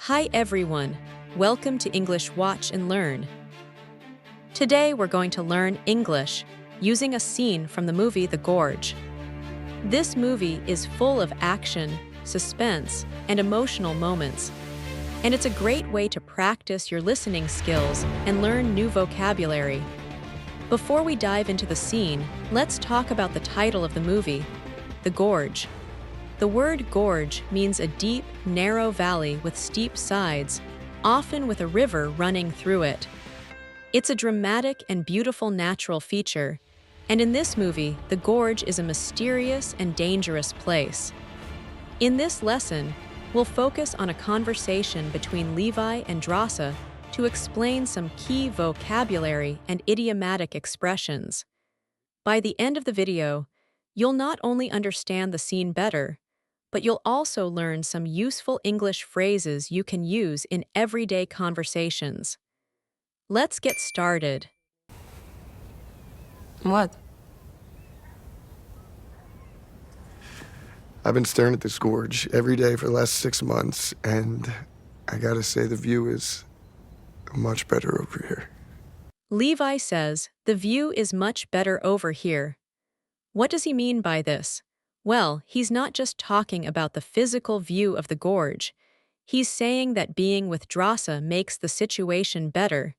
Hi everyone, welcome to English Watch and Learn. Today we're going to learn English using a scene from the movie The Gorge. This movie is full of action, suspense, and emotional moments, and it's a great way to practice your listening skills and learn new vocabulary. Before we dive into the scene, let's talk about the title of the movie, The Gorge. The word gorge means a deep, narrow valley with steep sides, often with a river running through it. It's a dramatic and beautiful natural feature, and in this movie, the gorge is a mysterious and dangerous place. In this lesson, we'll focus on a conversation between Levi and Drasa to explain some key vocabulary and idiomatic expressions. By the end of the video, you'll not only understand the scene better, but you'll also learn some useful English phrases you can use in everyday conversations. Let's get started. What? I've been staring at this gorge every day for the last 6 months, and I gotta say the view is much better over here. Levi says, "The view is much better over here." What does he mean by this? Well, he's not just talking about the physical view of the gorge. He's saying that being with Drasa makes the situation better.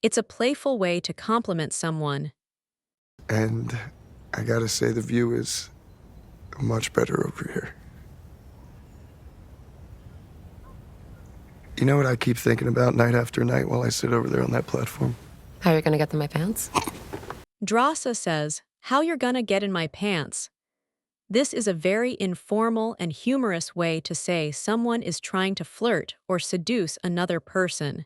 It's a playful way to compliment someone. And I gotta say the view is much better over here. You know what I keep thinking about night after night while I sit over there on that platform? How are you gonna get to my pants? Drasa says, "How you're gonna get in my pants." This is a very informal and humorous way to say someone is trying to flirt or seduce another person.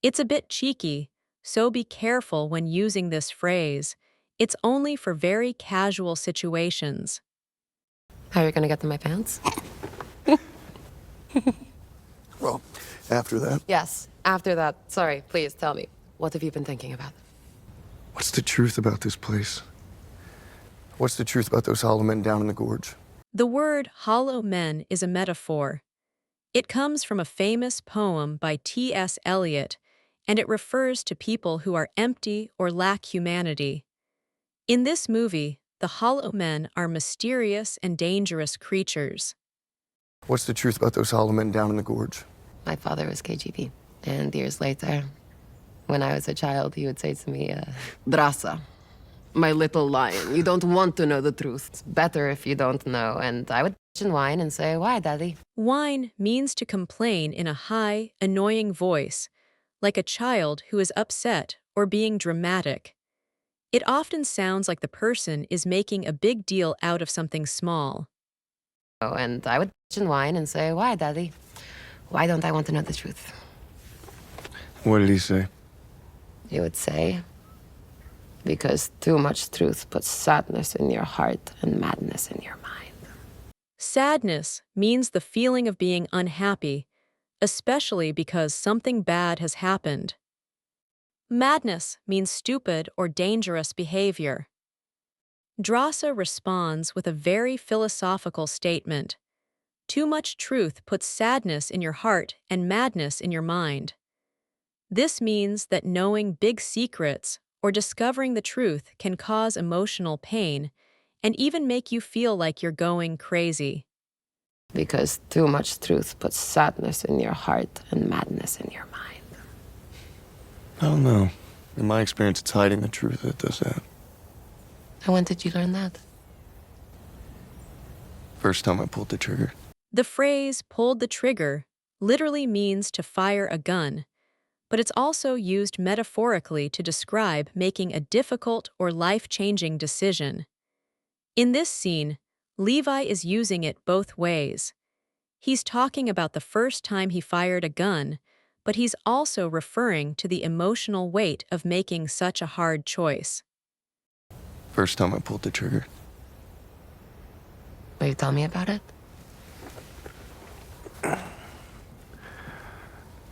It's a bit cheeky, so be careful when using this phrase. It's only for very casual situations. How are you gonna get to my pants? Well, after that, Yes, after that. Sorry, please tell me. What have you been thinking about? what's the truth about this place? What's the truth about those hollow men down in the gorge? The word hollow men is a metaphor. It comes from a famous poem by T.S. Eliot, and it refers to people who are empty or lack humanity. In this movie, the hollow men are mysterious and dangerous creatures. What's the truth about those hollow men down in the gorge? My father was KGB, and years later, when I was a child, he would say to me, Drasa, my little lion, you don't want to know the truth. It's better if you don't know. And I would whine and say, why, Daddy? Whine means to complain in a high, annoying voice, like a child who is upset or being dramatic. It often sounds like the person is making a big deal out of something small. Oh, and I would whine and say, why, Daddy? Why don't I want to know the truth? What did he say? He would say, because too much truth puts sadness in your heart and madness in your mind. Sadness means the feeling of being unhappy, especially because something bad has happened. Madness means stupid or dangerous behavior. Drasa responds with a very philosophical statement. Too much truth puts sadness in your heart and madness in your mind. This means that knowing big secrets or discovering the truth can cause emotional pain and even make you feel like you're going crazy. Because too much truth puts sadness in your heart and madness in your mind. I don't know. In my experience, it's hiding the truth that does that. And when did you learn that? First time I pulled the trigger. The phrase "pulled the trigger" literally means to fire a gun, but it's also used metaphorically to describe making a difficult or life-changing decision. In this scene, Levi is using it both ways. He's talking about the first time he fired a gun, but he's also referring to the emotional weight of making such a hard choice. First time I pulled the trigger. Will you tell me about it?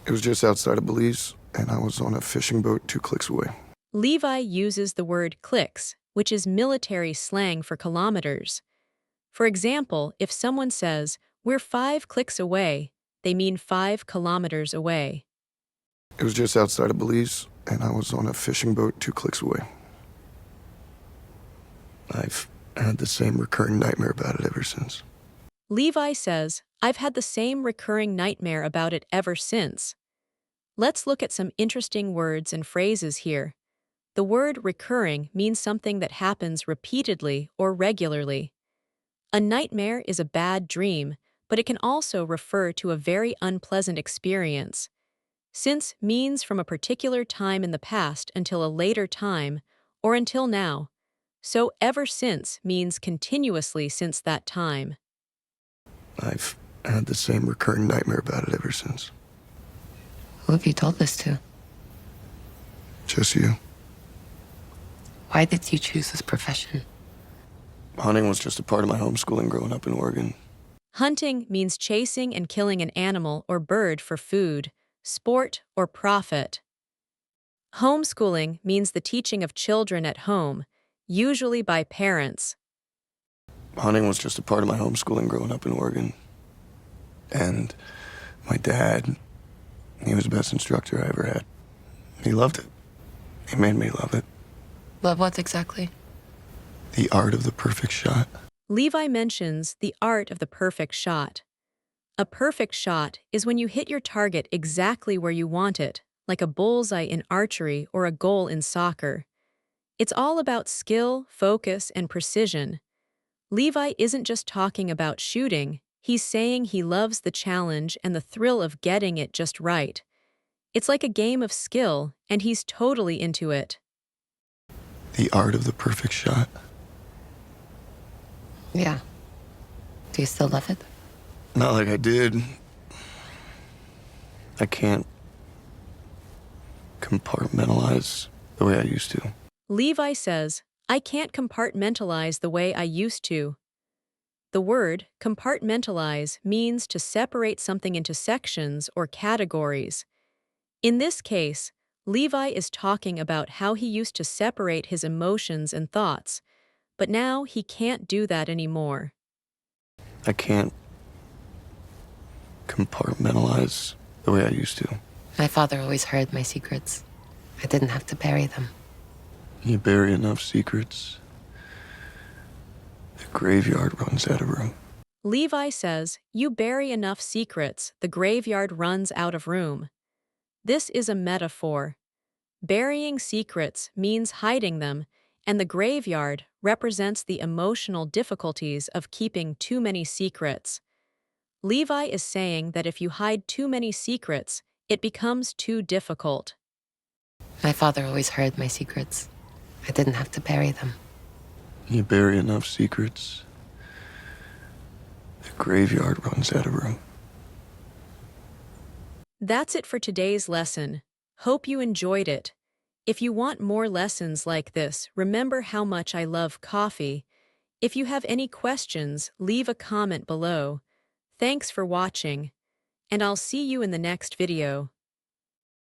It was just outside of Belize, and I was on a fishing boat 2 clicks away. Levi uses the word clicks, which is military slang for kilometers. For example, if someone says, "We're 5 clicks away," they mean 5 kilometers away. It was just outside of Belize, and I was on a fishing boat 2 clicks away. I've had the same recurring nightmare about it ever since. Levi says, I've had the same recurring nightmare about it ever since. Let's look at some interesting words and phrases here. The word recurring means something that happens repeatedly or regularly. A nightmare is a bad dream, but it can also refer to a very unpleasant experience. Since means from a particular time in the past until a later time, or until now. So ever since means continuously since that time. I've had the same recurring nightmare about it ever since. Who have you told this to? Just you. Why did you choose this profession? Hunting was just a part of my homeschooling growing up in Oregon. Hunting means chasing and killing an animal or bird for food, sport, or profit. Homeschooling means the teaching of children at home, usually by parents. Hunting was just a part of my homeschooling growing up in Oregon. And my dad, he was the best instructor I ever had. He loved it. He made me love it. Love what exactly? The art of the perfect shot. Levi mentions the art of the perfect shot. A perfect shot is when you hit your target exactly where you want it, like a bullseye in archery or a goal in soccer. It's all about skill, focus, and precision. Levi isn't just talking about shooting, he's saying he loves the challenge and the thrill of getting it just right. It's like a game of skill, and he's totally into it. The art of the perfect shot. Yeah. Do you still love it? Not like I did. I can't compartmentalize the way I used to. Levi says, I can't compartmentalize the way I used to. The word compartmentalize means to separate something into sections or categories. In this case, Levi is talking about how he used to separate his emotions and thoughts, but now he can't do that anymore. I can't compartmentalize the way I used to. My father always heard my secrets. I didn't have to bury them. You bury enough secrets, the graveyard runs out of room. Levi says, you bury enough secrets, the graveyard runs out of room. This is a metaphor. Burying secrets means hiding them, and the graveyard represents the emotional difficulties of keeping too many secrets. Levi is saying that if you hide too many secrets, it becomes too difficult. My father always heard my secrets. I didn't have to bury them. You bury enough secrets, the graveyard runs out of room. That's it for today's lesson. Hope you enjoyed it. If you want more lessons like this, remember how much I love coffee. If you have any questions, leave a comment below. Thanks for watching, and I'll see you in the next video.